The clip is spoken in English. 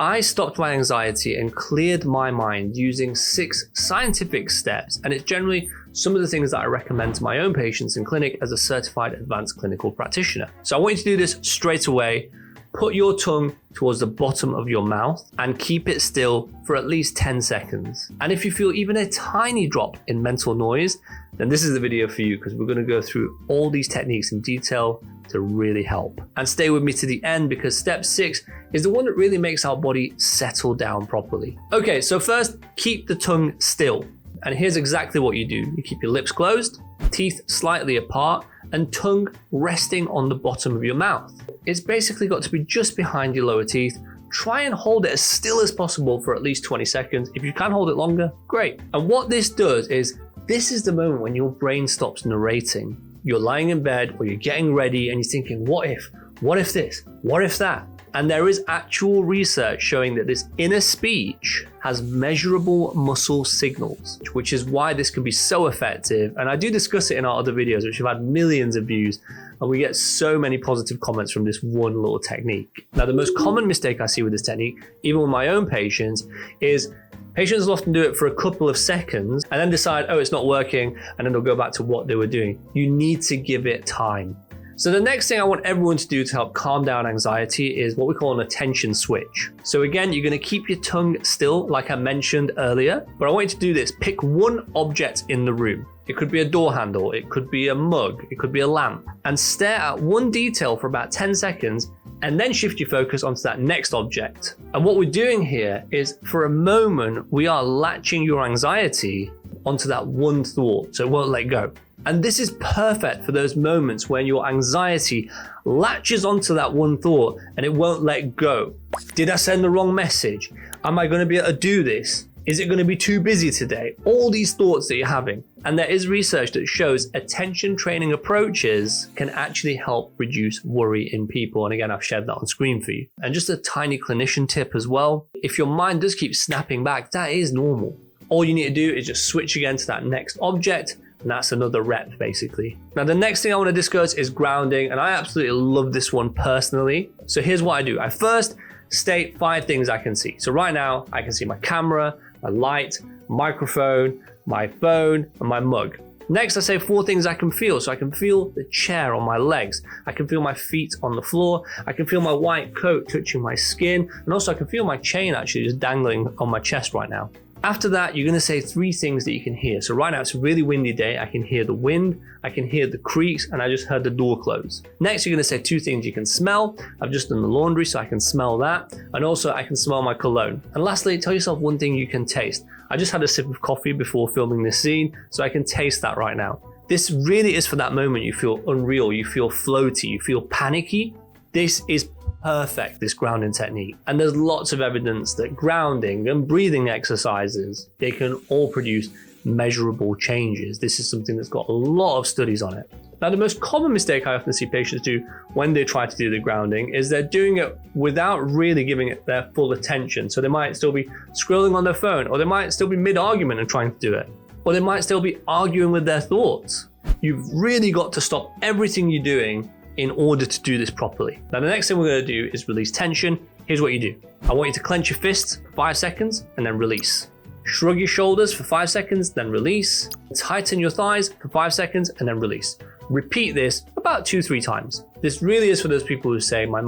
I stopped my anxiety and cleared my mind using 6 scientific steps, and it's generally some of the things that I recommend to my own patients in clinic as a certified advanced clinical practitioner. So I want you to do this straight away. Put your tongue towards the bottom of your mouth and keep it still for at least 10 seconds. And if you feel even a tiny drop in mental noise, then this is the video for you, because we're going to go through all these techniques in detail to really help. And stay with me to the end, because step 6 is the one that really makes our body settle down properly. Okay, so first, keep the tongue still. And here's exactly what you do. You keep your lips closed, teeth slightly apart, and tongue resting on the bottom of your mouth. It's basically got to be just behind your lower teeth. Try and hold it as still as possible for at least 20 seconds. If you can hold it longer, great. And what this does is, this is the moment when your brain stops narrating. You're lying in bed or you're getting ready and you're thinking, what if this, what if that? And there is actual research showing that this inner speech has measurable muscle signals, which is why this can be so effective. And I do discuss it in our other videos, which have had millions of views, and we get so many positive comments from this one little technique. Now, the most common mistake I see with this technique, even with my own patients, is patients will often do it for a couple of seconds and then decide, oh, it's not working, and then they'll go back to what they were doing. You need to give it time. So the next thing I want everyone to do to help calm down anxiety is what we call an attention switch. So again, you're going to keep your tongue still, like I mentioned earlier, but I want you to do this. Pick one object in the room. It could be a door handle, it could be a mug, it could be a lamp, and stare at one detail for about 10 seconds, and then shift your focus onto that next object. And what we're doing here is, for a moment, we are latching your anxiety onto that one thought, so it won't let go. And this is perfect for those moments when your anxiety latches onto that one thought and it won't let go. Did I send the wrong message? Am I going to be able to do this? Is it going to be too busy today? All these thoughts that you're having. And there is research that shows attention training approaches can actually help reduce worry in people. And again, I've shared that on screen for you. And just a tiny clinician tip as well. If your mind does keep snapping back, that is normal. All you need to do is just switch again to that next object. And that's another rep, basically. Now, the next thing I want to discuss is grounding. And I absolutely love this one personally. So here's what I do. I first state 5 things I can see. So right now, I can see my camera, my light, microphone, my phone, and my mug. Next, I say 4 things I can feel. So I can feel the chair on my legs. I can feel my feet on the floor. I can feel my white coat touching my skin. And also I can feel my chain actually just dangling on my chest right now. After that, you're going to say 3 things that you can hear. So right now it's a really windy day. I can hear the wind, I can hear the creaks, and I just heard the door close. Next, you're going to say 2 things you can smell. I've just done the laundry, so I can smell that. And also I can smell my cologne. And lastly, tell yourself 1 thing you can taste. I just had a sip of coffee before filming this scene, so I can taste that right now. This really is for that moment you feel unreal, you feel floaty, you feel panicky. This is perfect, this grounding technique. And there's lots of evidence that grounding and breathing exercises, they can all produce measurable changes. This is something that's got a lot of studies on it. Now, the most common mistake I often see patients do when they try to do the grounding is they're doing it without really giving it their full attention. So they might still be scrolling on their phone, or they might still be mid-argument and trying to do it, or they might still be arguing with their thoughts. You've really got to stop everything you're doing in order to do this properly. Now, the next thing we're going to do is release tension. Here's what you do. I want you to clench your fists for 5 seconds and then release. Shrug your shoulders for 5 seconds, then release. Tighten your thighs for 5 seconds and then release. Repeat this about 2-3 times. This really is for those people who say, my